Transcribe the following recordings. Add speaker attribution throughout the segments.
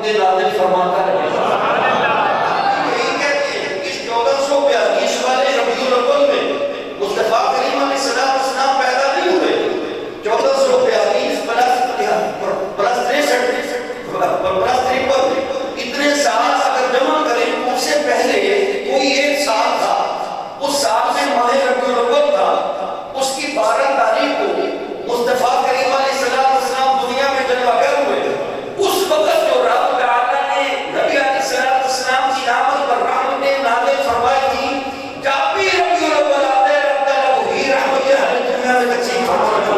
Speaker 1: درود نازل فرماتا رہے. یہی کہتے ہیں اس 1442 والے ربیع الاول میں مصطفیٰ کریم علیہ السلام پیدا نہیں ہوئے. 1442 پلس 63 اتنے سال اگر جمع کریں اس سے پہلے کوئی ایک سال تھا. اس سال میں ماہ ربیع الاول تھا. اس کی 12 تاریخ کو مصطفیٰ کریم علیہ السلام دنیا میں جلوہ گر ہوئے. اس وقت جو رب تعالیٰ نے نبی علیہ السلام کی آمد پر رحمتیں نازل فرمائی تھی, جب بھی ربیع الاول آتا ہے رب تعالیٰ وہی رحمتیں ہمیں دنیا میں تقسیم فرماتا ہے.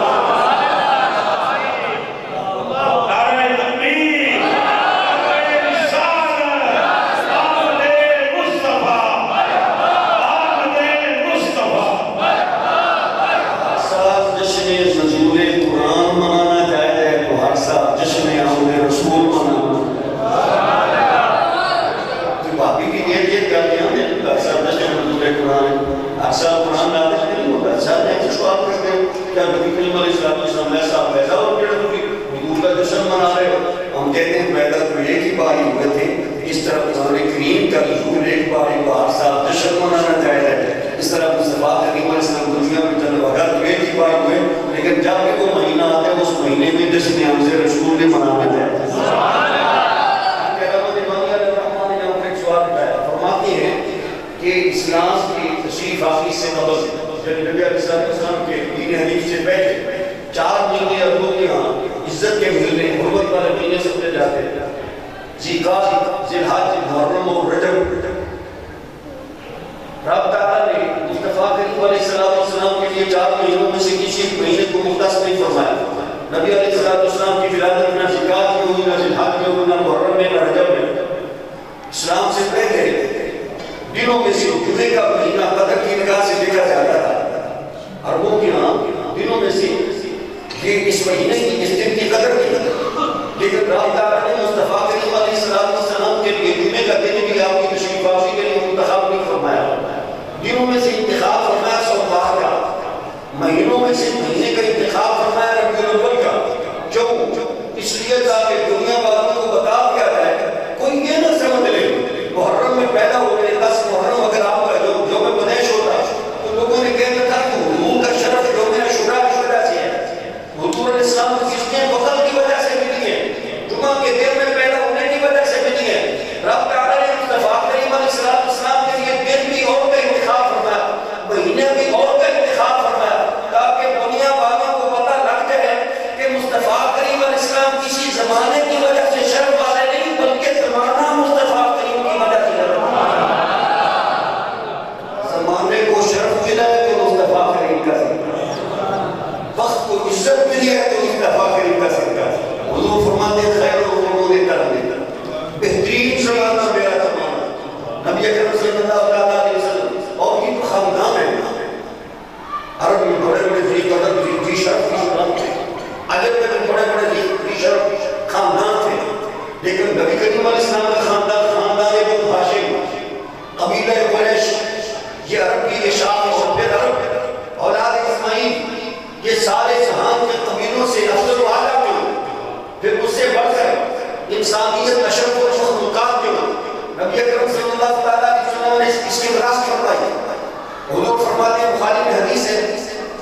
Speaker 1: ہم کہتے ہیں پیدا تو ایک ہی بار ہی ہوئے تھے. اس طرح قرآن کریم کا ظہور ایک بار ہی ہوا, ہر سال جشن منانا جائز ہے. اس طرح مصطفیٰ کریم علیہ السلام دنیا میں جلوہ گر تو ایک ہی بار ہوئے, لیکن جب بھی وہ مہینہ آتا ہے اس مہینے میں جشن حمزہ رسول نے منانا جائز ہے. فرماتے ہیں کہ اسلام کی تشریف آفری سے قبل جب نبی علیہ السلام کے دین حنیف سے پہلے 4 مہینے عربوں کے ہاں عزت کے مہینے, حرمت والے مہینے سمجھے جاتے ہیں. ذیقعدہ, ذی الحج, محرم اور رجب. رب تعالیٰ نے مصطفیٰ کریم علیہ السلام کے لیے 4 مہینوں میں سے کسی مہینے کو مختص نہیں فرمایا. نبی علیہ السلام کی ولادت نہ ذیقعدہ میں ہوئی, نہ ذی الحج میں ہوئی, نہ محرم میں, نہ رجب میں. اسلام سے پہلے دنوں میں سے جمعے کا مہینہ قدر کی نگاہ سے دیکھا جاتا تھا. عربوں کے ہاں دنوں میں سے یہ اس مہینے کی, اس دن کی قدر کی. لیکن رب تعالیٰ نے مصطفیٰ کریم علیہ السلام کے لیے جمعے کا دن بھی آپ کی تشریف آوری کے لیے منتخب نہیں فرمایا. دنوں میں سے انتخاب فرمایا سوموار کا, مہینوں میں سے مہینے کا انتخاب فرمایا ربیع الاول کا. جو اس لیے تاکہ دنیا والوں کو بتا دیا جائے, کوئی یہ نہ سمجھ لے محرم میں پیدا ہو گئے 10 محرم اگر آپ کا جو میں بدیش ہوتا تو لوگوں نے کہنا تھا کہ حضور کا شرف جو میرا شرع کی وجہ سے ہے. حضور علیہ السلام کو کسیں وقت کی وجہ سے ملی ہے, جمعہ کے دن میں پیدا ہونے کی وجہ سے ملی ہے. رب تعالیٰ نے مصطفیٰ کریم علیہ السلام کے لیے دن بھی اور کا انتخاب فرمایا, مہینے بھی اور کا انتخاب فرمایا, تاکہ دنیا والوں کو پتہ لگ جائے کہ مصطفیٰ کریم علیہ السلام کسی زمانے کی وجہ سے شرف والے نہیں, بلکہ زمانہ مصطفیٰ کریم کی وجہ سے زمانے کو شرف ملا ہے تو مصطفیٰ کریم کا صدقہ, وقت کو عزت ملی ہے تو مصطفیٰ کریم کا صدقہ. حضور فرماتے ہیں خیر القرون قرنی, بہترین زمانہ میرا زمانہ نبی اکرم صلی اللہ علیہ وسلم. اور یہ تو خاندان ہے, عرب میں بڑے بڑے ذی قدر ذی شرف خاندان تھے, عجب میں بڑے بڑے ذی شرف خاندان تھے. لیکن نبی کریم علیہ السلام کا خاندان بنو ہاشم, قبیلہ قریش, یہ عرب کی یہ شان اور پھر عرب اولاد اسماعیل, یہ سارے جہان کے قبیلوں سے افضل و اعلیٰ کیوں, پھر اس سے بڑھ کر انسانیت اشرف و مخلوقات کیوں. نبی اکرم صلی اللہ علیہ وسلم نے اس کی وراثت فرمائی. حضور فرماتے ہیں, بخاری میں حدیث ہے,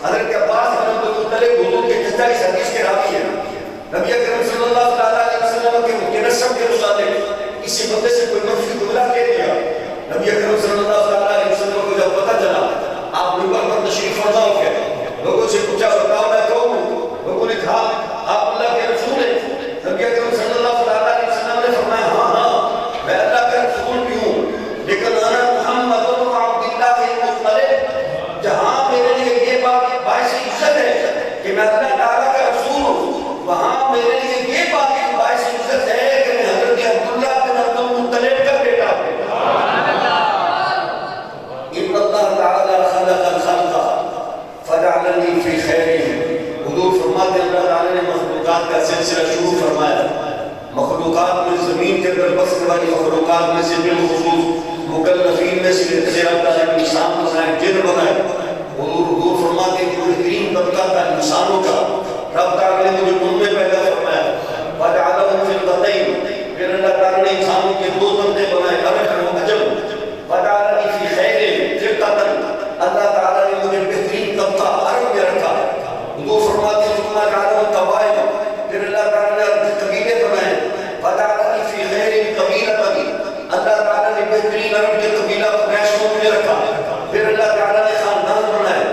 Speaker 1: حضرت عباس بن عبد المطلب حضور کے جدہ اس حدیث کے راوی ہیں. نبی اکرم صلی اللہ علیہ وسلم کے نسب کے مطابق کسی بندے سے کوئی منفی جملہ کہہ دیا. نبی اکرم صلی اللہ علیہ وسلم کو جب پتہ چلا, آپ منبر پر تشریف فرما ہو گئے, لوگوں سے پوچھا بتاؤ میں کون ہوں. لوگوں نے کہا آپ اللہ کے رسول ہیں. نبی اکرم صلی اللہ علیہ وسلم نے فرمایا ہاں میں اللہ کا رسول بھی ہوں, لیکن انا محمد بن عبد اللہ المطلب. جہاں میرے لیے یہ بات باعث عزت ہے کہ میں اللہ تعالیٰ کا رسول ہوں, وہاں میرے لیے یہ بات باعث عزت ہے کہ میں حضرت عبداللہ بن عبد المطلب کا بیٹا ہوں. ان اللہ تعالیٰ خلق الخلق فجعلنی فی خیرہم. حضور فرماتے ہیں اللہ تعالیٰ نے مخلوقات کا سلسلہ شروع فرمایا. مخلوقات میں زمین کے اندر بسنے والی مخلوقات میں سے بالخصوص مکلفین میں سے رب تعالیٰ نے انسان بنائے, جن بنائے. حضور فرماتے ہیں کہ بہترین طبقہ تھا انسانوں کا, رب تعالیٰ نے مجھے ان میں پیدا فرمایا. وجعلہم فی البطین, پھر پھر اللہ تعالیٰ نے انسانوں کے دو طبقے بنائے، عرب و عجم، وجعلنی فی خیر فرقۃ، اللہ تعالیٰ نے مجھے بہترین طبقہ عرب میں رکھا۔ حضور فرماتے ہیں ثم جعلهم قبائل، پھر اللہ تعالیٰ نے عرب کے قبیلے بنائے، وجعلنی فی خیر قبیلۃ، اللہ تعالیٰ نے بہترین عرب کے قبیلہ کو نیشنوں میں رکھا۔ پھر اللہ تعالیٰ نے خاندان بنائے،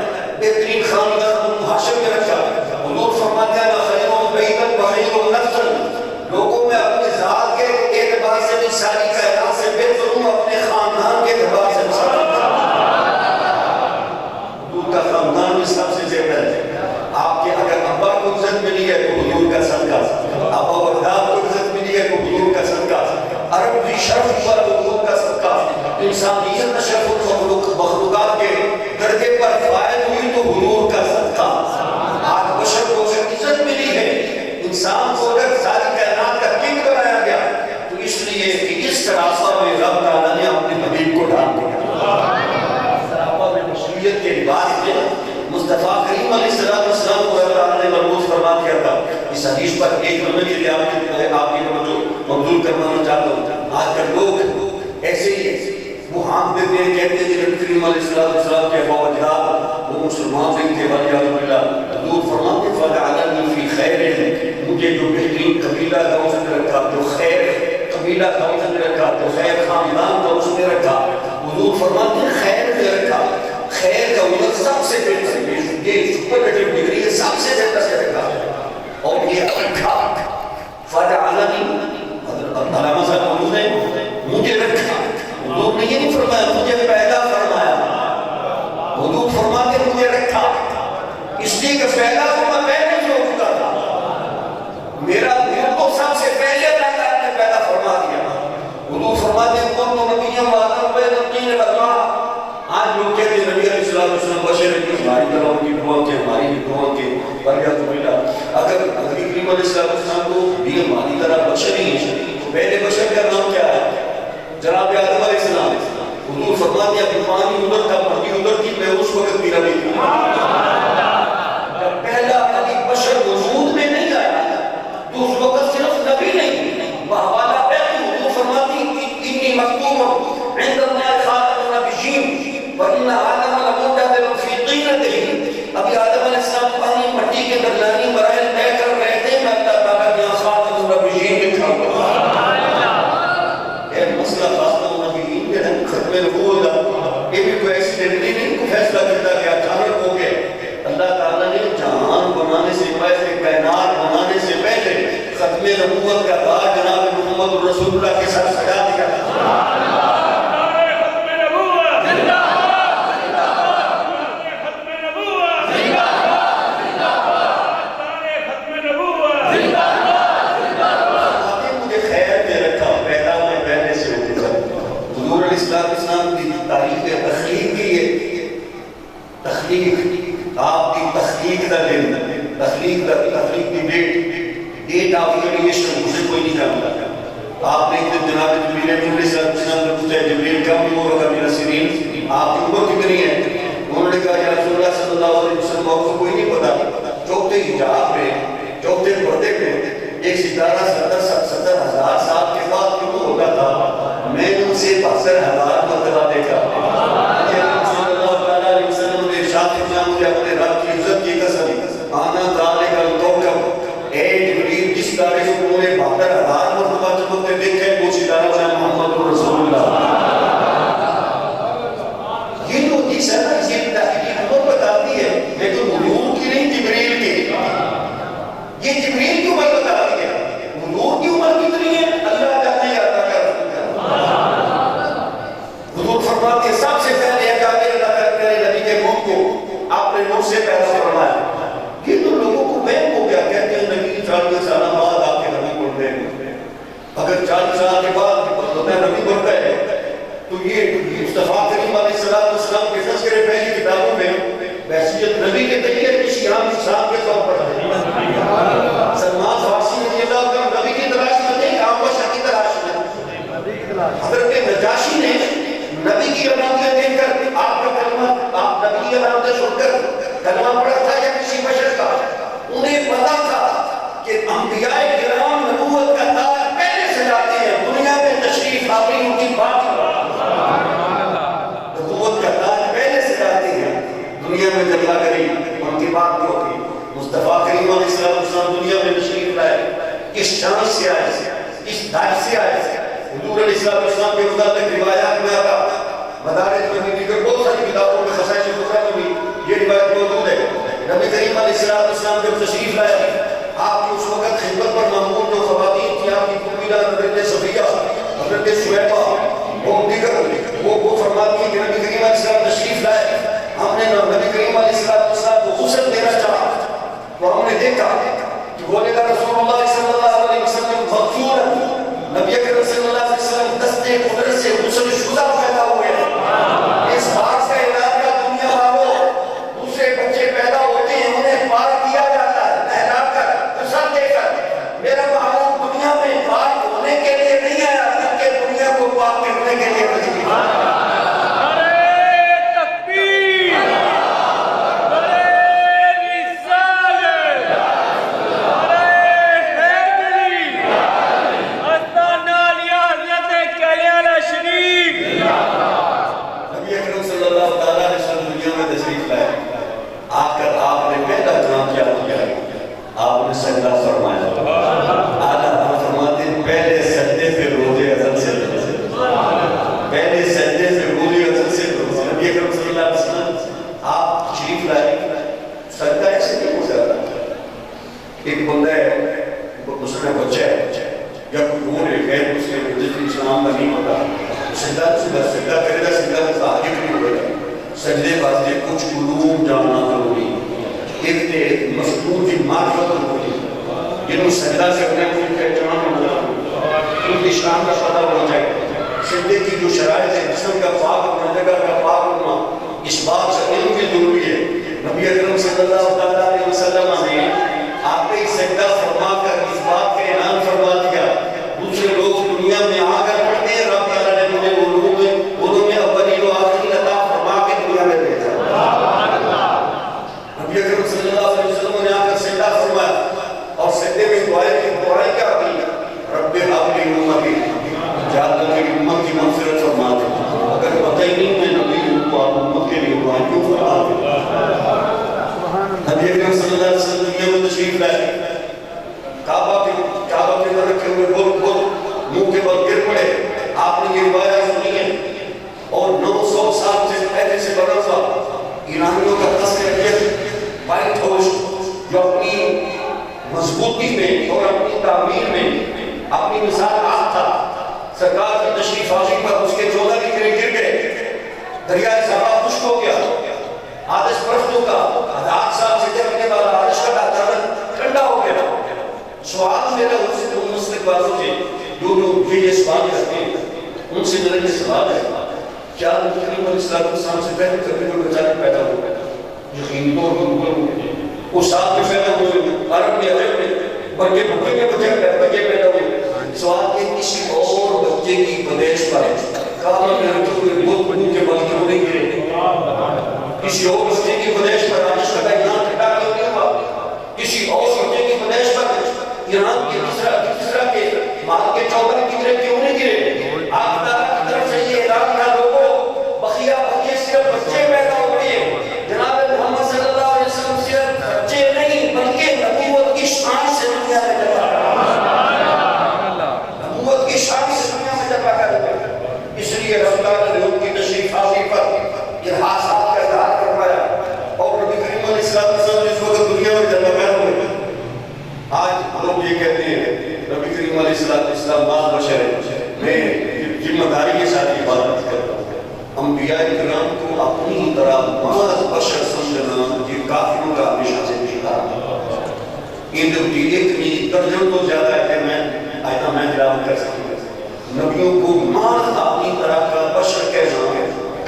Speaker 1: بہترین خاندان بنو ہاشم میں رکھا۔ حضور فرماتے ہیں خیر بیتا وخیر نسلا، لوگوں میں اپنے ذات کے اعتبار سے بھی ساری کائنات سے بہتر ہوں، اپنے خاندان کے اعتبار سے حضور کا خاندان بھی سب سے زیادہ ہے۔ آپ کے اگر ابا کو عزت ملی ہے تو حضور کا صدقہ، ابا و اجداد کو عزت ملی ہے تو حضور کا صدقہ، عرب بھی شرف پر حضور کا صدقہ، انسانیت اشرف مخلوقات کے درجے پر فائد ہوئی تو حضور کا صدقہ۔ آج بشر کو عزت ملی ہے، انسان کو اگر ساری کائنات کا کنگ بنایا گیا تو اس لیے کہ اس سراپا میں رب تعالیٰ نے اپنے حبیب کو ڈال دیا۔ سراپا میں مشروعیت کے لباس میں مصطفیٰ کریم علیہ السلام کو اللہ تعالیٰ نے مربوط فرما دیا تھا۔ اس حدیث پر ایک لمحے کے لیے آپ کی توجہ مبذول کروانا چاہتا ہوں۔ آج کل لوگ ایسے ہی وہ ہاتھ دیتے ہیں، کہتے ہیں کہ نبی کریم علیہ السلام کے ابا و اجداد وہ مسلمان نہیں تھے، والعیاذ باللہ۔ حضور فرماتے ہیں فجعلنی فی خیر، مجھے جو بہترین قبیلہ تھا اس نے رکھا، جو خیر قبیلہ تھا اس نے رکھا، جو خیر خاندان تھا اس نے رکھا۔ حضور فرماتے ہیں خیر نے رکھا، خیر کا عمر سب سے بہتر، یہ سپرلیٹو ڈگری ہے، سب سے بہتر سے رکھا اور یہ رکھا۔ فجعلنی علامہ صاحب موجود ہیں، مجھے رکھا۔ حضور نے یہ نہیں فرمایا مجھے پیدا فرمایا، حضور فرماتے ہیں مجھے رکھا، اس لیے کہ پیدا ہونا پہلے جو ہوتا تھا، میرا دل کو سب سے پہلے اللہ تعالیٰ نے پیدا فرما دیا۔ حضور فرماتے ہیں کون نبی وآدم بین الطین والماء۔ آج لوگ کہتے ہیں نبی علیہ السلام بشر ہے، ہماری طرح ان کی دعا کے ہماری دعا کے والعیاذ باللہ۔ اگر نبی کریم علیہ السلام کو بھی ہماری طرح بشر ہی ہے تو پہلے بشر کا نام کیا ہے؟ جناب آدم علیہ السلام۔ حضور فرماتے ہیں پانی ادھر تھا، پانی ادھر تھی، میں اس وقت بھی نبی تھا۔ جب پہلا علی بشر وجود میں نہیں آیا تو اس وقت صرف نبی نہیں، بحوالہ پہلی حضور فرماتی انی مکتوب عند اللہ خاتم النبیین وَإِنَّ آدَمَ لَمُنْجَدِلٌ فِي طِينَتِهِ۔ ابھی آدم علیہ السلام پانی مٹی کے درمیانی مراحل طے کر رہے تھے، میں اللہ تعالیٰ نے خاتم النبیین لکھا ہوا مسئلہ خاتم النبیین کے ختم نبوت کا یہ بھی کوئی ایکسیڈنٹلی نہیں، کوئی فیصلہ کرتا کہ اچانک ہو گیا۔ اللہ تعالیٰ نے جہان بنانے سے پہلے، کائنات بنانے سے پہلے ختم نبوت کا تاج جناب محمد رسول اللہ کے ساتھ سجا دیا تھا۔ اسلام کی تاریخ تخلیق کی ہے، تخلیق آپ کی تخلیق کا دن، تخلیق کی ڈیٹ آپ کے لیے مجھے کوئی نہیں جانتا۔ آپ نے ایک جناب جبریل علیہ السلام نے پوچھا جبریل کم عمر کا میرا سنین، آپ کی عمر کتنی ہے؟ انہوں نے کہا یا رسول اللہ صلی اللہ علیہ وسلم آپ کو کوئی نہیں پتا۔ چوتھے حجاب پہ، چوتھے پردے پہ ایک ستارہ 70,000 سال کے بعد کیوں ہوتا تھا؟ میں نے ان سے 72,000 مرتبہ دیکھا۔ صلی اللہ علیہ وسلم نے ارشاد فرمایا مجھے اپنے رب کی عزت کی قسم آنا ذالک الکوکب، اے جبریل جس ستارے کو انہوں نے 72,000 مرتبہ چمکتے دیکھے وہ ستارہ ہے محمد رسول اللہ۔ یہ تو جس ہے نا یہ تحقیق وہ بتاتی ہے لیکن حضور کی نہیں، جبریل کی۔ یہ جبریل کی عمر بتاتی ہے، حضور کی عمر کتنی ہے اللہ جانے یا اللہ کا رسول جانے۔ حضور فرماتے ہیں سب سے پہلے اکابر اللہ کرے نبی کے منہ کو آپ نے نور سے پیدا فرمایا۔ یہ تو لوگوں کو بہن ہو گیا، کہتے ہیں نبی 40 سال بعد آپ کے نبی بڑھتے ہیں۔ اگر 40 سال کے بعد نبی بڑھتا ہے تو یہ مصطفیٰ کریم علیہ السلام کے تذکرے پہلی کتابوں میں بحثیت نبی کے طریقے کی شیام انسان کے طور پر ہے۔ سلمان فارسی رضی اللہ عنہ نبی کی تلاش میں نہیں، آپ کو شاہ کی تلاش میں۔ حضرت نجاشی نے نبی کی علامتیں دیکھ کر آپ کا کلمہ، آپ نبی کی علامتیں سن کر کلمہ پڑھا تھا یا کسی بشر کا؟ انہیں پتا تھا کہ انبیاء کرام نبوت کا تاج پہلے سے لاتے ہیں، تشریف آوری ان کی بات نبوت کا تاج پہلے سے ڈالتے ہیں دنیا میں جب اللہ کریم ان کی بات کیوں کی مصطفیٰ کریم علیہ السلام دنیا میں تشریف لائے کس شان سے آئے کس داج سے آئے حضور علیہ السلام کے متعلق روایات میں آتا مدارج میں بھی دیگر بہت ساری کتابوں میں خصائص القرآن میں بھی یہ روایت موجود ہے نبی کریم علیہ السلام جب تشریف لائے آپ کی اس وقت خدمت پر معمول جو خواتین تھی آپ کی قبیلہ حضرت صفیہ حضرت شعیبہ اور دیگر وہ فرماتی ہیں کہ نبی کریم علیہ السلام تشریف لائے ہم نے نبی کریم علیہ السلام کو غسل دینا چاہا تو ہم نے دیکھا کہ بولے گا رسول اللہ صلی اللہ علیہ وسلم مغفور نبی اکرم صلی اللہ علیہ وسلم دستے قدرت سے غسل شدہ پیدا ہوئے اس بات کا اعلان کا دنیا والوں دوسرے بچے پیدا ہوتے ہیں انہیں پار کیا جاتا ہے نہلا کر غسل دے کر میرا معلوم دنیا میں پاک ہونے کے لیے نہیں آیا بلکہ دنیا کو پاک کرنے کے لیے تشریف لایا سجدہ فرمایا آدھا فرماتے ہیں پہلے سجدے پہ روزے ازل سے پہلے سجدے پہ روزے ازل سے نبی اکرم صلی اللہ علیہ وسلم آپ تشریف لائے سجدہ ایسے نہیں ہو جاتا ایک بندہ ہے مسلم بچہ ہے یا کوئی اور ایک ہے مسلم جس اسلام کا نہیں ہوتا سجدہ کرے گا سجدہ کا تعجب نہیں ہوگا سجدے بازے کچھ علوم جاننا ضروری ایک مصدور کی معرفت ہوئی جنہوں سجدہ سے اپنے کو پہچان ہونا ان کی شان کا پتہ ہو جائے سجدے کی جو شرائط ہے جسم کا پاک ہونا جگہ کا پاک ہونا اس بات سے علم بھی ضروری ہے نبی اکرم صلی اللہ علیہ وسلم نے آپ نے سجدہ فرما کر اس بات کا اعلان فرما دیا دوسرے لوگ دنیا میں آ کر پڑھتے ہیں رب تعالیٰ نے مجھے علوم میں اولی و آخری عطا فرما کے دنیا میں بھیجا نبی اکرم صلی اللہ علیہ وسلم نے آ کر سجدہ فرمایا اور سجدے میں دعائیں کیا کی رب حبلی امتی جعل میری امت کی مغفرت فرما دے اگر پتہ ہی نہیں میں نبی ہوں تو آپ امت کے لیے دعائیں کیوں فرما دے نبی اکرم صلی اللہ علیہ وسلم دنیا میں تشریف لائے کعبہ کے اندر رکھے ہوئے گل منہ کے بل گر پڑے آپ نے یہ روایت سنی ہے اور 900 سال سے پہلے سے بنا ہوا ایرانیوں کا تصویر وائٹ ہاؤس جو اپنی مضبوطی میں اور اپنی تعمیر میں اپنی مثال آپ تھا سرکار کی تشریف آوری پر اس کے 14 ٹکڑے گر گئے دریائے صحابہ خشک ہو گیا آتش پرستوں کا 1000 سال سے چلنے والا آتش کا تعلق ٹھنڈا ہو گیا سوال میرا ان سے مسلک بازوں سے جو لوگ یہ سوال کرتے ہیں ان سے میرا یہ سوال ہے کیا نبی کریم علیہ السلام سے پہلے کبھی کوئی بیچارے پیدا ہو یقین طور پر وہ ساتھ میں پیدا ہوئے عرب میں عجب میں بچے بچے پیدا ہوئے سوال کہ کسی اور بچے کی پیدائش پر کعبہ میں رکھے ہوئے بت منہ کے بل کیوں نہیں گرے کسی اور بچے کی پیدائش پر آتش کا یہاں ٹھنڈا کیوں نہیں ہوا کسی اور بچے کی پیدائش پر ایران کے تیسرا کے مال کے 14 ٹکڑے کیوں نہیں گرے آپ تعالیٰ کی طرف سے یہ اعلان کیا لوگوں بقیہ صرف بچے پیدا ہوتے ہیں جناب محمد صلی اللہ علیہ وسلم صرف بچے نہیں بلکہ نبوت کی شان سے دنیا میں جلوہ نبوت کی شان سے دنیا میں جلوہ کر اس لیے رب تعالیٰ نے ان کی تشریف آوری پر یہ حادثات کا اظہار کروایا اور نبی کریم علیہ السلام جس وقت دنیا میں جلوہ کر ہوئے آج لوگ یہ کہتے ہیں نبی کریم علیہ السلام بعض بشر ہے میں ذمہ داری کے ساتھ عبادت کرتا ہوں انبیاء کرام کو اپنی طرح بعض بشر سمجھنا یہ کافروں کا ہمیشہ سے شکار یہ جو ایک نہیں ترجم تو زیادہ ہے کہ میں آئیتا میں تلاوت کر سکوں نبیوں کو بعض اپنی طرح کا بشر کہنا ہے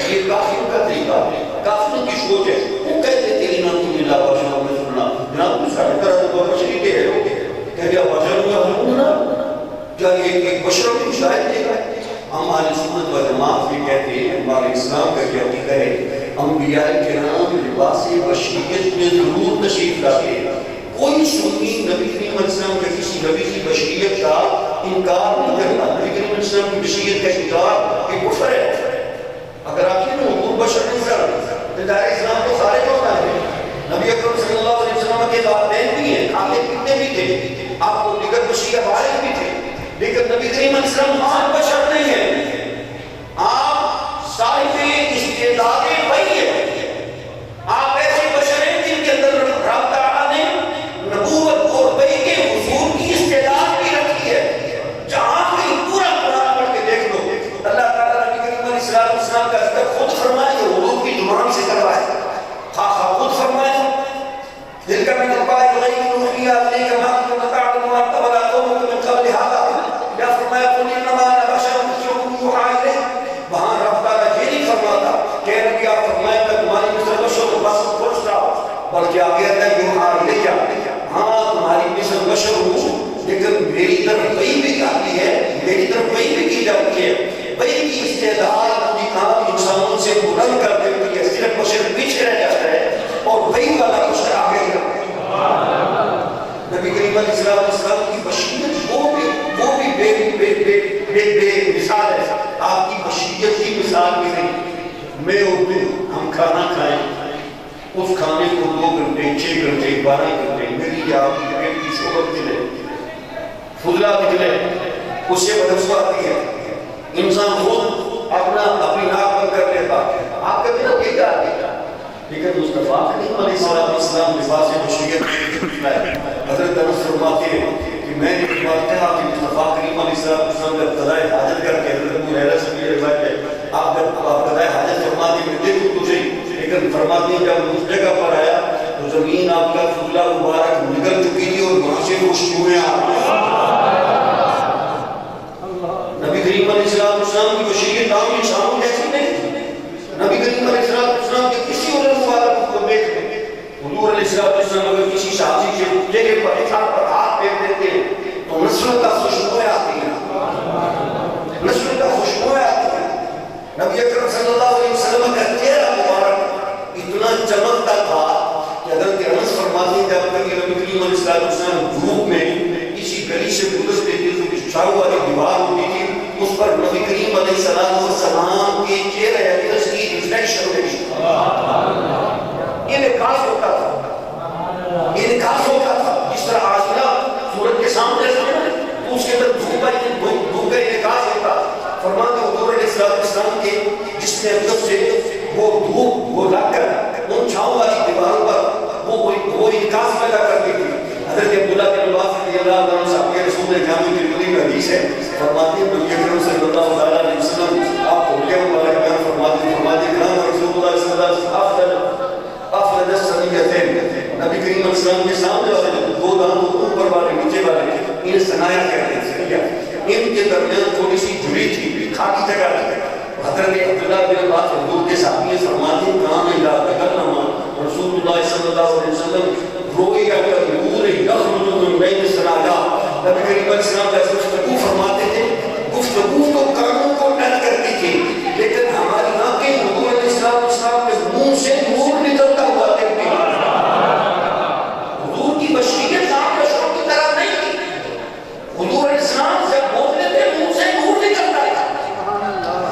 Speaker 1: یہ کافروں کا طریقہ ہے کافروں کی سوچ ہے وہ کہتے تھے انہوں نے اللہ بشر میں سننا جناب تو سارے طرح تو بشری کے ہے کہ کیا بشر میں ہونا کیا ایک بشر کی شاید دے گا ہم آل سنت و جماعت بھی کہتے ہیں ہمارے اسلام کا کیا عقیدہ ہے انبیاء کرام لباس بشریت میں ضرور تشریف لاتے ہیں کوئی سنی نبی کریم علیہ السلام کے کسی نبی کی بشریت کا انکار نہیں کرتا نبی کریم علیہ السلام کی بشریت کا کریم علیہ السلام آپ بشر نہیں ہے، آپ صاحب استعداد وحی ہے، آپ ایسے بشر ہیں جن کے اندر رب تعالیٰ نے نبوت اور وحی کے حضور کی استعداد بھی رکھی ہے۔ جہاں کہیں پورا قرآن پڑھ کے دیکھ لو، اللہ تعالیٰ نبی کریم علیہ السلام کا ذکر خود فرمائے کہ حضور کی زبان سے کروائے، خود فرمائے دل کا من البائی غیر نوحیہ علیہ ما کنت تعلم وانت ولا قومك من قبل هذا، یا فرمایا قل انما انا بشر مثلكم یوحى الیہ۔ وہاں رب تعالیٰ یہ نہیں فرماتا کہ نبی آپ فرمائے میں تمہاری مثل بشر کو بس پوچھ رہا ہوں، بلکہ آگے آتا ہے یوحى الیہ، ہاں تمہاری مثل بشر ہوں لیکن میری طرف وہی بھی آتی ہے، میری طرف وہی بھی کی جاتی ہے۔ وہی کی استعداد اپنی کام انسانوں سے بلند کر دیتی ہے، صرف بشر پیچھے رہ جاتا ہے اور وہی والا بشر آگے جاتا ہے۔ نبی کریم علیہ السلام کی بشریت وہ بھی بے مثال ہے، آپ کی بشریت کی مثال بھی نہیں۔ میں اور تم ہم کھانا کھائیں، اس کھانے کو 2 گھنٹے 6 گھنٹے 12 گھنٹے میری یا آپ کی پیٹ کی شعبت نکلے، فضلہ نکلے، اس سے بدبو آتی ہے، انسان خود اپنی ناک بند کر لیتا، آپ کا دل یہ کیا ہے؟ لیکن مصطفیٰ کریم علیہ السلام لباس بشریت میں حضرت انس فرماتے ہیں کہ میں نے ایک بار کہا کہ مصطفیٰ کریم علیہ السلام کا قضائے حاجت کر کے حضرت ابو ہریرہ سے بھی روایت ہے، آپ قضائے حاجت فرماتے ہیں دیکھو تجھے، لیکن فرماتے ہیں جب اس جگہ پر آیا تو زمین آپ کا فضلہ مبارک نکل چکی تھی اور وہاں سے خوشبوئیں آ رہی۔ نبی کریم علیہ السلام کی بشریت عام انسانوں جیسی نہیں، نبی کریم علیہ السلام کے کسی اور مبارک کو دیکھ لیں، حضور علیہ السلام اگر کسی شادی کے چہرے پر ہاتھ پھیر دیتے تو نسل کا خوشبوئیں آتی ہیں، نسل کا خوشبوئیں آتی ہیں۔ نبی اکرم صلی اللہ علیہ وسلم کا چہرہ مبارک اتنا چمکتا تھا کہ حضرت انس فرماتے ہیں جب تک نبی کریم علیہ السلام دھوپ میں کسی گلی سے گزرتے تھے تو چھاؤ والی دیوار ہوتی تھی، اس پر نبی کریم علیہ السلام کے چہرے اقدس کی ریفلیکشن ہوتی تھی۔ انعکاس ہوتا تھا، انعکاس ہوتا تھا، جس طرح آسنا سورج کے سامنے تو اس کے اندر دھوپ کا انعکاس ہوتا۔ فرماتے حضور علیہ السلام کے جس میں اقدس سے وہ دھوپ وہ لگ کر ان چھاؤں والی دیواروں پر وہ انعکاس پیدا کرتی تھی۔ حضرت عبداللہ بن عباس رضی اللہ عنہ صاحب کے رسول جامع ترمذی میں حدیث ہے، فرماتے ہیں نبی اکرم صلی اللہ علیہ وسلم آپ ہولیہ مبارک بیان فرماتے کلام رسول اللہ صلی اللہ علیہ وسلم افضل السنیتین، نبی کریم علیہ السلام کے سامنے والے 2 دانت اوپر والے نیچے والے انہیں سنایا کہتے ہیں، سنیا ان کے درمیان تھوڑی سی جھلی تھی، کھاکی جگہ تھی۔ حضرت عبداللہ بن عباس حضور کے ساتھی فرماتے ہیں کام اذا تکلم رسول اللہ صلی اللہ علیہ وسلم روئی اگر نور یخرج من بین السرایا، نبی کریم علیہ السلام جیسے گفتگو فرماتے تھے، گفتگو تو کانوں کو ٹچ کرتی تھی لیکن ہماری آنکھیں حضور علیہ السلام کے منہ سے نور نکلتا ہوا دیکھتی ہیں۔ حضور کی بشریت عام بشروں کی طرح نہیں تھی، حضور علیہ السلام جب بولتے تھے منہ سے نور نکلتا تھا۔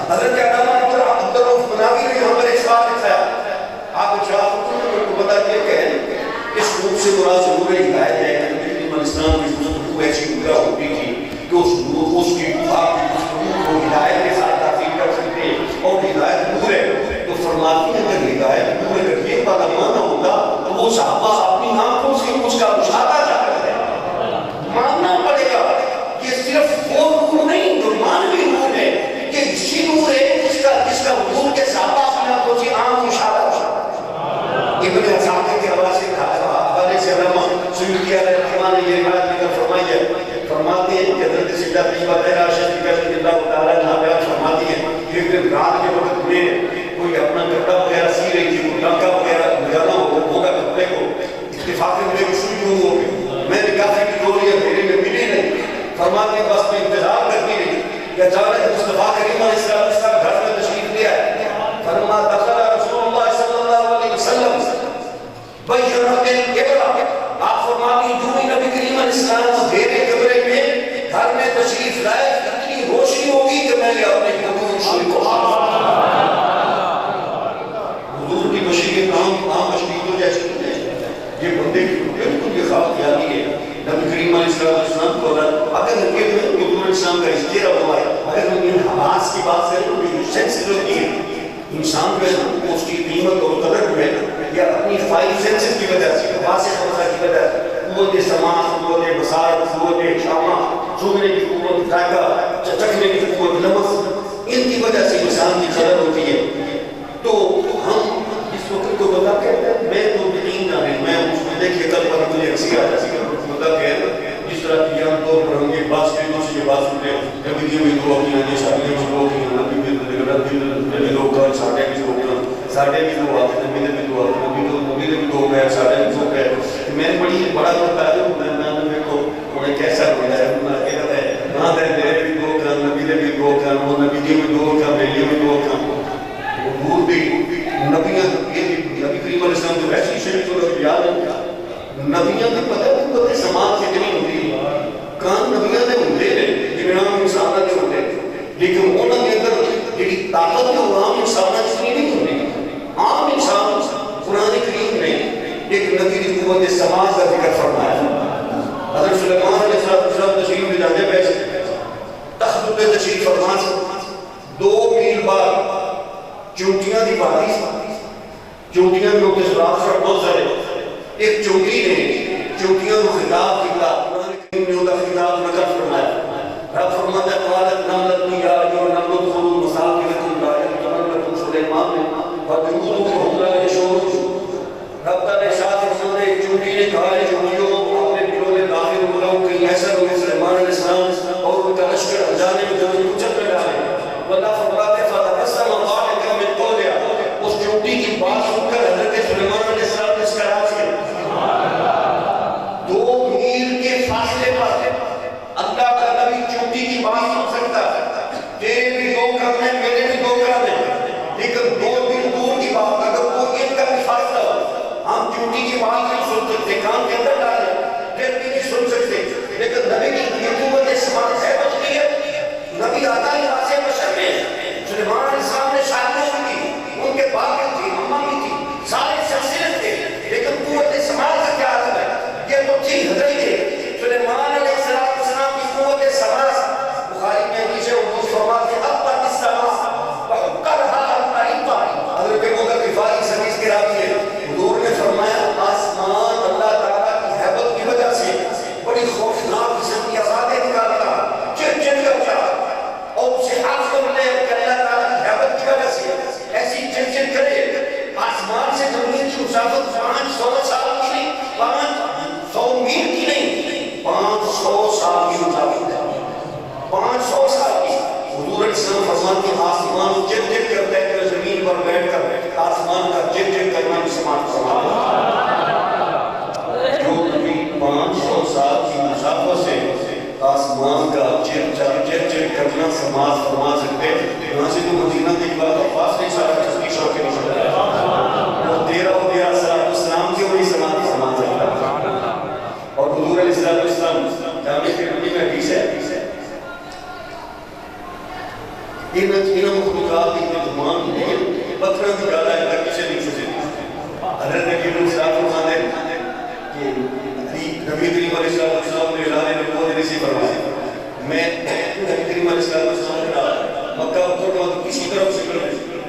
Speaker 1: حضرت علامہ عبدالرؤف مناوی نے یہاں پر ایک سوال لکھا ہے، آپ ارشاد کو بتا دیا کہ اس روپ سے مراد ضرور ہدایت ہے کہ نبی کریم علیہ السلام کی گفتگو ایسی پورا ہوتی تھی کہ اس کی آپ کی گفتگو کو ہدایت کے ساتھ تفسیر کر سکتے ہیں، اور ہدایت نور ہے تو فرماتے ہیں اگر ہدایت نور اگر یہ بات مانا ہوگا تو وہ صحابہ اپنی آنکھوں سے اس کا مشاہدہ کرتے ہیں، ماننا پڑے گا۔ یہ صرف وہ نور نہیں جو مانوی نور ہے، یہ اسی نور ہے جس کا حضور کے صحابہ اپنے آنکھوں سے عام مشاہدہ ابن حسان کے حوالے سے حوالے سے علامہ سیوطی علیہ الرحمٰن نے یہ روایت لکھ کر فرمائی ہے، فرماتے ہیں کہ حضرت سیدہ طیبہ عائشہ رضی اللہ تعالیٰ عنہا بیان فرماتی ہیں کہ ایک دن رات کے وقت میں کوئی اپنا کپڑا وغیرہ سی رہی تھی، کوئی ٹانکا وغیرہ لگانا ہوگا کپڑے کو، اتفاق میں مجھے سوئی کیوں ہو گئی، میں نے کہا کہ ڈوری ہے میرے میں ملی نہیں، فرماتے ہیں بس میں انتظار کرتی رہی کہ اچانک مصطفیٰ کریم علیہ السلام گھر میں تشریف لے آئے، فرما دخل رسول اللہ صلی اللہ علیہ وسلم بیرت القبلہ، آپ فرماتی جو بھی نبی کریم علیہ السلام دیر قبلے میں گھر میں تشریف لائے اتنی روشنی ہوگی کہ میں نے اپنے قبول شروع کو حضور کی بشریت عام بشریتوں جیسی نہیں، یہ بندے کی بالکل یہ خواب خیالی ہے۔ نبی کریم علیہ السلام کو اگر حضور علیہ السلام کا بات سے سینسز ہوتی ہے انسان جو ہے نا اس کی قیمت اور قدر جو ہے نا یا اپنی 5 سینسز کی وجہ سے واسع خمسہ کی وجہ سے قوت سماعت قوت بصارت قوت شامہ سننے کی قوت ذائقہ چکھنے کی قوت لمس ان کی وجہ سے انسان کی قدر ہوتی ہے تو ہم اس وقت کو بتا کہتے ہیں میں تو یقین نہ ہے میں اس میں دیکھیے کل پر مجھے اکسی آ جاتی ہے بتا کہتے ہیں جس طرح کی عام طور پر ہم یہ بات کے دوسری بات سنتے ہیں کبھی بھی دعا کی ہیں شادیوں میں دعا کی ہیں نبی بھی لوگ کر ساڑھے بھی لوگ ساڑھے بھی دعا آتے ہیں میرے بھی دعا آتے ہیں نبی بھی دعا گئے ساڑھے بھی دعا گئے میں بڑی بڑا کرتا ہے میں نے کو انہیں کیسا ہوتا ہے انہیں کہتا ہے نہ دے میرے بھی دعا کر نبی نے بھی دعا کر وہ نبی جی بھی دعا کر میری بھی دعا کر حضور بھی نبیاں نبی کریم علیہ السلام جو ایسی شریف کو یاد ہے نبیاں بھی پتہ ہے وہ سماعت کتنی ہوتی ہے کان نبیاں نے ہوتے ہیں جنہاں انسانہ نے ہوتے لیکن انہوں نے اگر جڑی طاقت جو عام انسانہ جتنی نہیں ہوتی عام انسان قرآن کریم نے ایک نبی کی قوت سماعت کا ذکر فرمایا حضرت سلیمان علیہ السلام تشریف لے جاتے بیسے تخت پہ تشریف فرما 2 میل بعد چونٹیاں دی وادی چونٹیاں میں ہوتے سراغ سے بہت سارے ایک چونٹی نے چونٹیاں کو خطاب کیا قرآن کریم نے ہوتا خطاب نقل فرمایا رب فرماتا ہے قالت نملت یا جو نملت خلو مساکرکم دائر تملکم سلیمان نے ودعوتو ہم لا یشور رب تعالی شاہ فرماتا ہے چونٹی نے کہا ہے چونٹیوں اپنے دلوں میں داخل ہو رہا کہ ایسا ہوئے سلیمان علیہ السلام اور ان کا لشکر ہجانے میں جب کچھ کر ڈالے واللہ فرماتا ہے فتبسم ضاحکا من قولها اس چونٹی کی بات سن کر حضرت سلیمان علیہ السلام نے مسکرا دیا 2 میل کے فاصلے پر اللہ کا نبی چونٹی کی بات سن سکتا ہے تیرے بھی 2 قدم ہیں میرے بھی 2 قدم ہیں لیکن 2 میل دور کی بات اگر وہ ایک کا بھی فاصلہ ہو ہم چونٹی کی بات نہیں سن سکتے کان کے اندر ڈالیں پھر بھی نہیں سن سکتے لیکن نبی کی یہ قوت سماعت ہے بچتی ہے نبی آتا ہی واسع بشر میں سلیمان علیہ السلام نے شادیوں بھی کی ان کے باپ بھی تھی اماں بھی تھی سارے شخصیت تھے لیکن قوت سماعت کا کیا حال ہے یہ تو تھی حضرت ہے سلیمان علیہ السلام کی قوت سماعت بخاری میں نیچے حضور فرماتے ہیں اب تک السماع وحقرها الطریقہ حضرت مولا کفاری حدیث کے راوی ہے حضور نے فرمایا آسمان اللہ تعالیٰ کی حیبت کی وجہ سے بڑی خوفناک قسم کی آوازیں نکالتا چڑ چڑ کرتا اور اسے حافظ کرنے کہ اللہ تعالیٰ کی حیبت کی وجہ سے ایسی چڑ چڑ کرے آسمان سے زمین کی مسافت 500 سال کی نہیں 500 میل کی نہیں 500 سال کی مسافت ہے 500 سال کی حضور علیہ السلام فرماتے ہیں آسمان چڑ چڑ کرتا ہے کہ زمین پر بیٹھ کر آسمان کا چڑ چڑ کرنا بھی سماعت فرماتا ہے جو نبی 500 سال کی مسافت سے آسمان کا چڑ کرنا سماعت فرما سکتے یہاں سے تو مدینہ کے بعد عباس نے سارا چسکی شوق کے نہیں سکتا وہ تیرہ و تیرہ السلام کی وہی سماعت فرما سکتا اور حضور علیہ السلام جامعہ کے نبی میں حدیث ہے ان مخلوقات کی تمام پتھروں کی گالا ہے تک کسی نہیں سکتے حضرت نبی علیہ السلام کہ نبی کریم علیہ السلام نے اعلان نبوت نہیں فرمایا میں نبی کریم علیہ السلام نے مکہ کو کسی طرف سے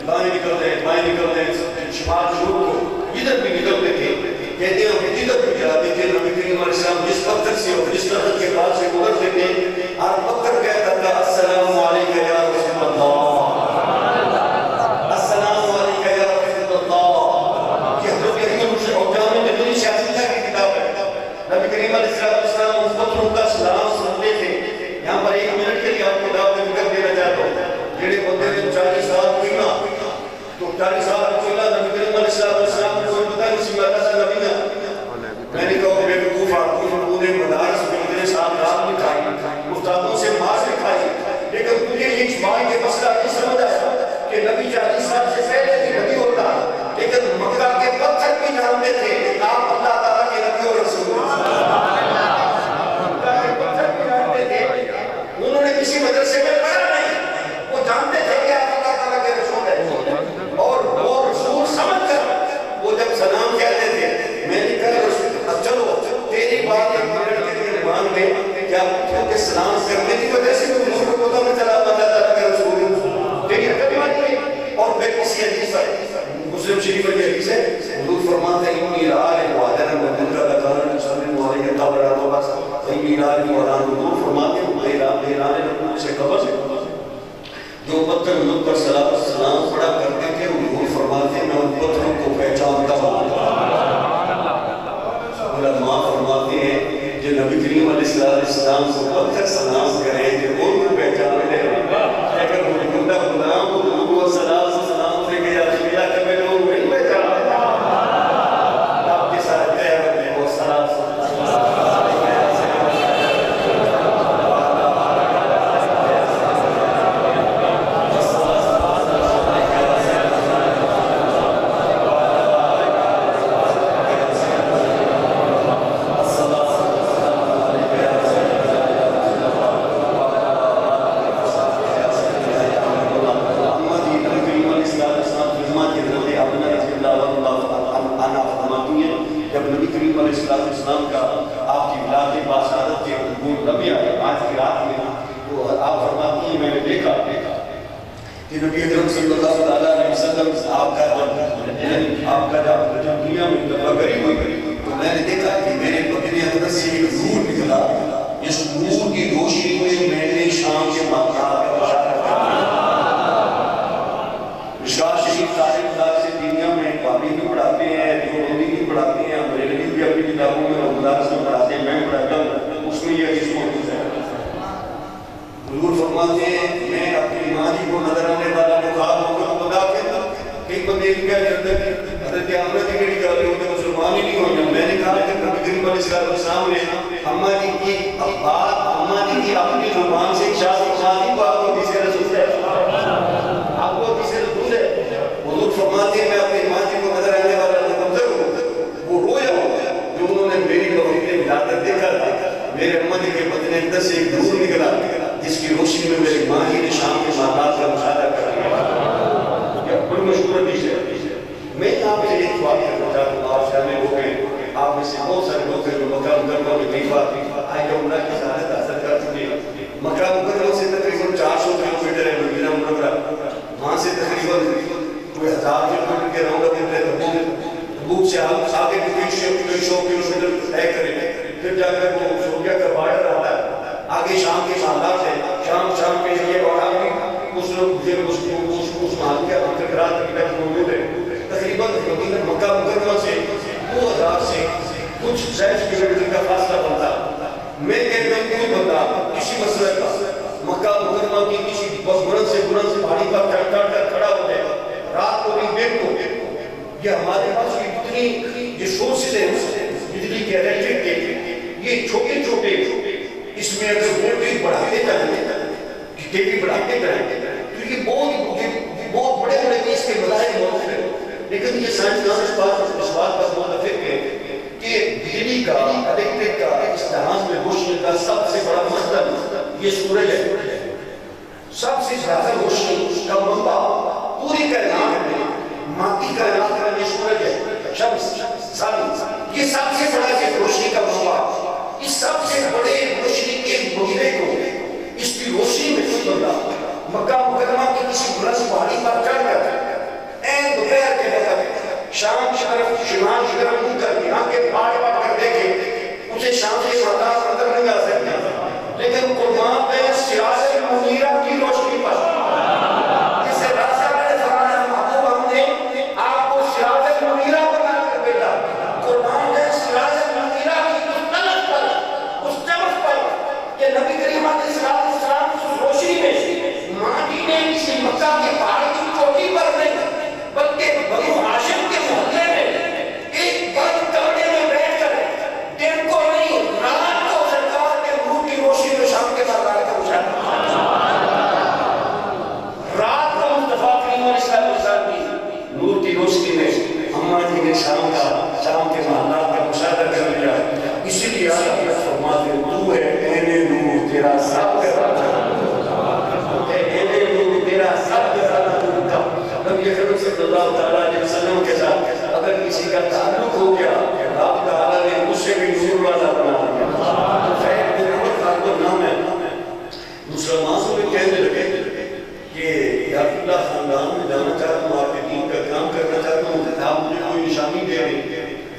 Speaker 1: دائیں نکلتے ہیں بائیں نکلتے ہیں شمال شروع کو جدھر بھی نکلتے تھے کہتے ہیں کہ جدھر بھی جاتے تھے نبی کریم علیہ السلام جس پتھر سے اور جس طرح کے پاس سے گزرتے تھے اور پتھر کہتا تھا السلام علیکم یا رسول اللہ السلام علیکم یا رسول اللہ یہ حضرت یحییٰ سے اور جامع نبی شاہدہ کی کتاب ہے نبی کریم علیہ السلام اس پتھروں کا سلام سنتے تھے یہاں پر 1 منٹ کے لیے آپ کو دعوت ذکر دینا چاہتا ہوں جڑے بندے نے 40 سال ہوئی نا تو 40 سال رسول اللہ نبی کریم علیہ السلام کو کوئی پتہ نہیں سی ماتا سا نبی نا میں نے کہا کہ بے وقوف آدمی انہوں نے مدارس میں اتنے سال رات میں کھائی استادوں سے مار سے کھائی لیکن تجھے یہ اجماع کے مسئلہ نہیں سمجھ آیا کہ نبی 40 سال سے پہلے بھی نبی ہوتا لیکن مکہ کے پتھر بھی جانتے تھے کہ آپ اللہ تعالیٰ کے نبی اور رسول مکہ کے پتھر بھی جانتے تھے انہوں نے کسی مدرسے میں پڑھا نہیں وہ جانتے تھے کہ آپ اللہ تعالیٰ کے رسول ہیں اور وہ رسول سمجھ کر وہ جب سلام کہتے تھے میں نے کہا رسول چلو تیری بات ایک منٹ کے لیے مان لے کیا کیونکہ سلام کرنے کی وجہ سے حضور کو پتہ نہ چلا اللہ تعالیٰ کا رسول جو پتھر حضور پر صلاۃ السلام پڑھا کرتے تھے حضور فرماتے میں ان پتھروں کو پہچانتا ہوں. علماء فرماتے ہیں جو نبی کریم علیہ السلام کو پتھر سلام کریں جو ان کو پہچان لے لیکن حضور کا غلام حضور کو صلاۃ السلام سے کہ یا رسول اللہ کہ میں لوگ نہیں پہچان آپ کے ساتھ گئے ہیں وہ صلاۃ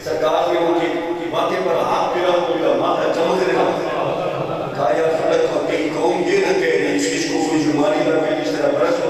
Speaker 2: سرکار نے ان کی ماتھے پر ہاتھ پھیرا تو ان کا ماتھا چمک رہا. کہا یا خلق کئی قوم یہ نہ کہہ رہی اس کو کوئی بیماری لگ گئی اس طرح برس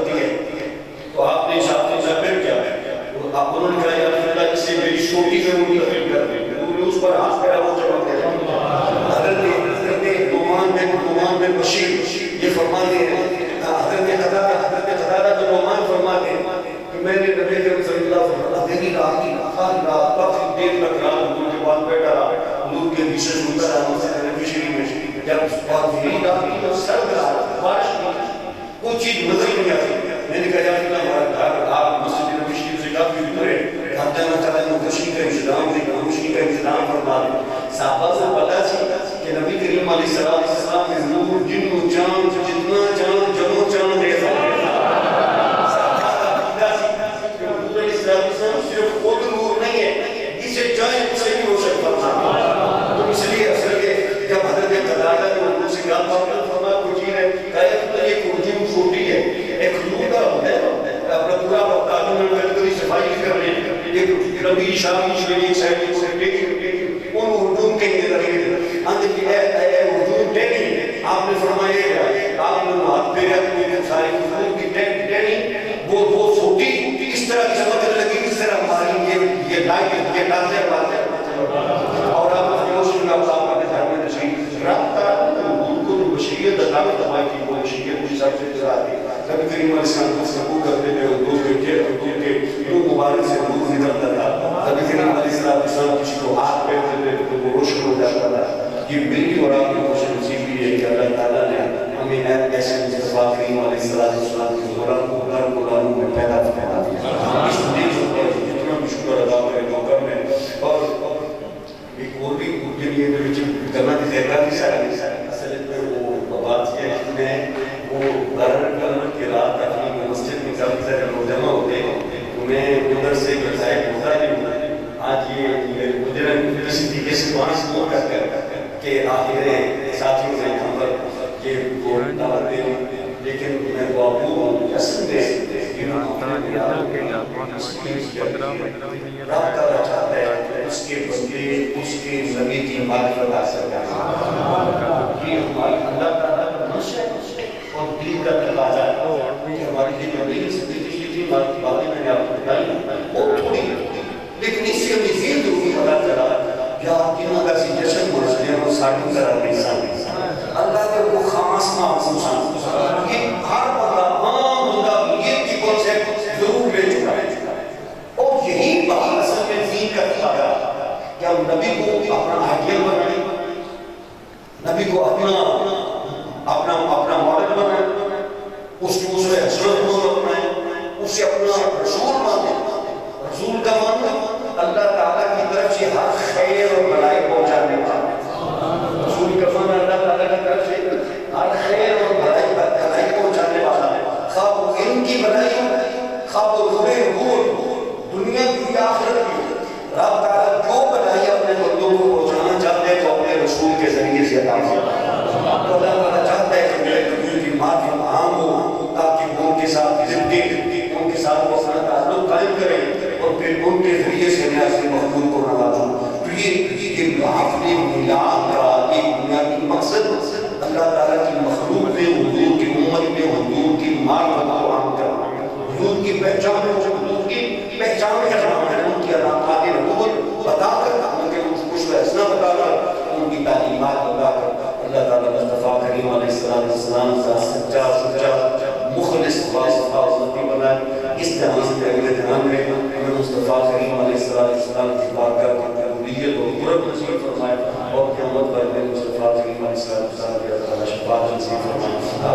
Speaker 1: نہیں آتی. میں نے کہا یا اللہ ہمارا گھر آپ مسجد نبوی شریف سے کافی دور ہے, گھر جانا چاہتے ہیں, خوشی کا انتظام فرما دیں. صحابہ کو پتا تھی کہ نبی کریم علیہ السلام کے نور جن و جان جتنا جان جمع جان ہے صرف خود نور نہیں ہے, اسے چاہے اسے بھی روشن فرمانا. تو اس لیے اصل یہ جب حضرت قتادہ نے اردو سے کہا فرمایا کوئی چیز ہے, کہا یہ اردو چھوٹی ہے, ایک خلود کا ہوتا ہے اپنا پورا تعلیم میں کبھی صفائی کرنے ایک ربی شامی شریف سائڈ کو ٹیکی ان اردو کے لگے اندر کی اے اردو ٹیکی آپ نے فرمایا آپ نے ہاتھ پہ اپنے ساری اردو کی ٹیکی وہ چھوٹی اس طرح کی سمجھ لگی اس طرح ہماری یہ لائٹ یہ ڈالتے اور آپ جو سن آپ کا گھر میں تشریف رابطہ اردو کو بشریت دعوت دعائی کی وہ بشریت کی سب سے جاتی نبی کریم علیہ السلام کو سبو کرتے تھے اردو کے دو مبارک سے دور نکلتا تھا. نبی کریم علیہ السلام کسی کو ہاتھ پھیرتے تھے تو وہ روشن ہو جاتا تھا. یہ میری اور آپ کی خوش نصیبی ہے کہ اللہ تعالیٰ نے ہمیں ایسے مصطفیٰ کریم علیہ السلام کی غلاموں میں پیدا دیا. اس لیے جتنا بھی شکر ادا کرے موقع میں اور ایک اور بھی کے لیے کرنا تھی خیرات کی اصل میں وہ بات یہ ہے کہ میں وہ گھر کے رات اپنی مسجد میں کافی سارے لوگ جمع ہوتے تو میں ادھر سے بتایا ہوتا ہے آج یہ گزرن کسی طریقے سے پانچ دور کر کہ آخر ساتھیوں سے ہم پر یہ دعوت دیں, لیکن میں بابو اصل میں رب تعالیٰ چاہتا ہے اس کے بندے اس کے نبی کی معرفت حاصل کرنا. یہ ہمارا اللہ تعالیٰ کا منشا اور دین کا تقاضا ہے کہ ہماری دین نبی سے تھی باتیں میں نے آپ کو بتائی وہ تھوڑی لیکن اس سے ہمیں یہ ضروری پتا چلا کہ آپ کی کا سی جشن مناتے ہیں وہ ساڑھی طرح نہیں اللہ کے وہ خاص محسوس یہ ہر بندہ عام بندہ یہ کی کنسیپٹ ضرور لے چکا ہے اور یہی بات اصل میں دین کا تھا کہ ہم نبی کو اپنا آئیڈیل بنائیں, نبی کو اپنا ماڈل بنائیں, اس کی اسے حضرت کو اپنائیں, اسے اپنا رسول مانیں. رسول کا ماننا اللہ تعالیٰ کی طرف سے ہر خیر اور بھلائی پہنچانے والا. رسول کا ماننا اللہ تعالیٰ کی طرف سے ہر خیر اور بھلائی پہنچانے والا ہے. خواب وہ علم کی بھلائی ہو, خواب وہ نور دنیا کی آخرت کی, رب تعالیٰ جو بھلائی اپنے بندوں کو پہنچانا چاہتے ہیں تو اپنے رسول کے ذریعے سے عطا فرماتا ہے. تو اللہ تعالیٰ چاہتا ہے کہ میرے نبی کی معرفت عام ہو تاکہ وہ ان کے ساتھ زندگی ان کے ساتھ وہ اپنا تعلق قائم کریں اور پھر ان کے ذریعے سے میں اپنے مخلوق کو نوازوں. تو یہ محافل میلاد کا ایک بنیادی مقصد اللہ تعالیٰ کی مخلوق میں حضور کی امت میں حضور کی معرفت کو عام کرنا, حضور کی پہچان حضور کی پہچان کرنا ہے, ان کی علاقات نبوت بتا کر ان کے خوش و حسنہ بتا کر ان کی تعلیمات بتا کر اللہ تعالیٰ مصطفیٰ کریم علیہ السلام کا سچا مخلص واسطہ بنائے. اس طرح سے اگلے دھیان میں ہمیں مصطفیٰ کریم علیہ السلام کی بارگاہ کی قبولیت اور قرب نصیب فرمائے اور قیامت پر مصطفیٰ کریم علیہ السلام کی شفاعت نصیب فرمائے.